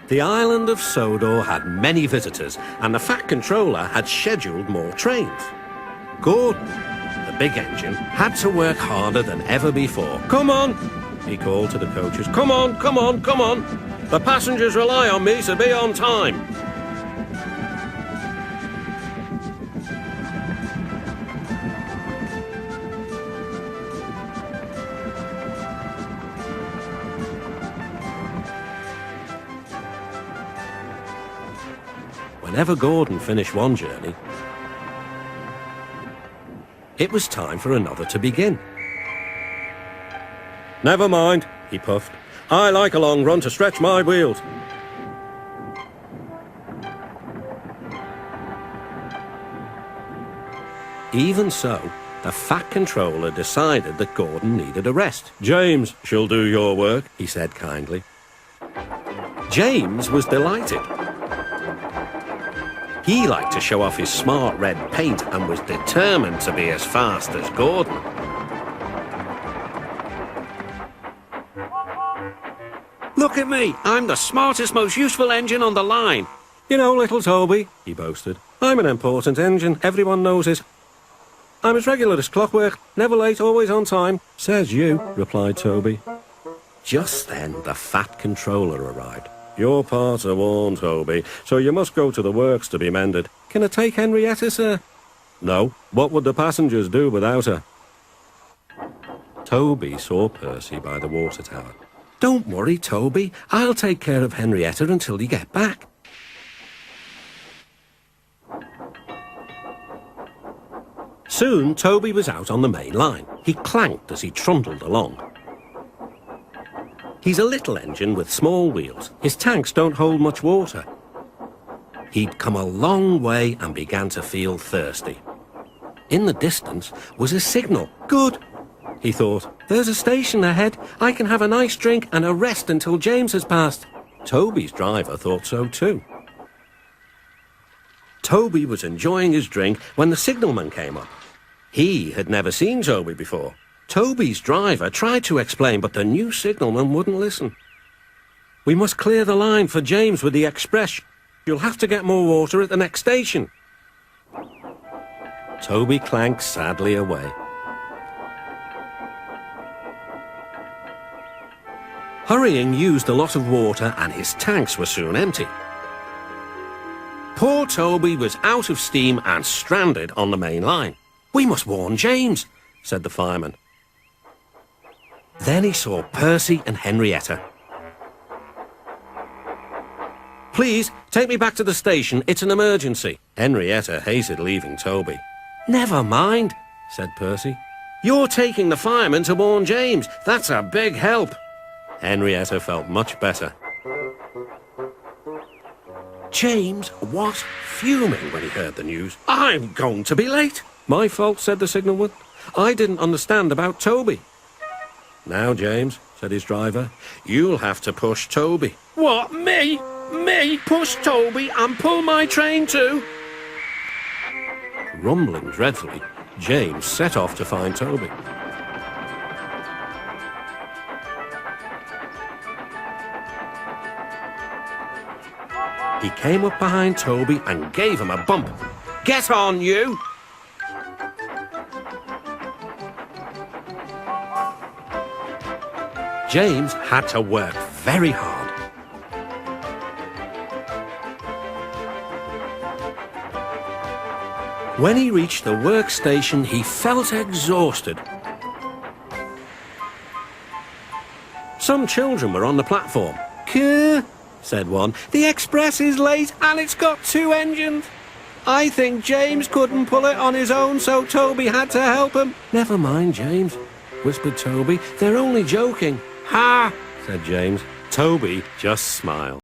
The island of Sodor had many visitors, and the Fat Controller had scheduled more trains. Gordon, the big engine, had to work harder than ever before. "Come on," he called to the coaches. "Come on, come on, come on. The passengers rely on me to be on time." Whenever Gordon finished one journey, it was time for another to begin. "Never mind," he puffed. "I like a long run to stretch my wheels." Even so, the Fat Controller decided that Gordon needed a rest. "James shall do your work," he said kindly. James was delighted. He liked to show off his smart red paint and was determined to be as fast as Gordon. "Look at me, I'm the smartest, most useful engine on the line." "You know, little Toby," he boasted, "I'm an important engine, everyone knows it. I'm as regular as clockwork, never late, always on time." "Says you," replied Toby. Just then the Fat Controller arrived. "Your parts are worn, Toby, so you must go to the works to be mended." "Can I take Henrietta, sir?" "No. What would the passengers do without her?" Toby saw Percy by the water tower. "Don't worry, Toby. I'll take care of Henrietta until you get back." Soon Toby was out on the main line. He clanked as he trundled along. He's a little engine with small wheels. His tanks don't hold much water. He'd come a long way and began to feel thirsty. In the distance was a signal. "Good," he thought. "There's a station ahead. I can have a nice drink and a rest until James has passed." Toby's driver thought so too. Toby was enjoying his drink when the signalman came up. He had never seen Toby before. Toby's driver tried to explain, but the new signalman wouldn't listen. "We must clear the line for James with the express. You'll have to get more water at the next station." Toby clanked sadly away. Hurrying used a lot of water and his tanks were soon empty. Poor Toby was out of steam and stranded on the main line. "We must warn James," said the fireman. Then he saw Percy and Henrietta. "Please, take me back to the station. It's an emergency." Henrietta hated leaving Toby. "Never mind," said Percy. "You're taking the fireman to warn James. That's a big help." Henrietta felt much better. James was fuming when he heard the news. "I'm going to be late." "My fault," said the signalman. "I didn't understand about Toby." "Now, James," said his driver, "you'll have to push Toby." "What, me? Me push Toby and pull my train too?" Rumbling dreadfully, James set off to find Toby. He came up behind Toby and gave him a bump. "Get on, you!" James had to work very hard. When he reached the workstation, he felt exhausted. Some children were on the platform. "Kuh," said one. "The express is late and it's got 2 engines. I think James couldn't pull it on his own, so Toby had to help him." "Never mind, James," whispered Toby. "They're only joking." "Ha!" said James. Toby just smiled.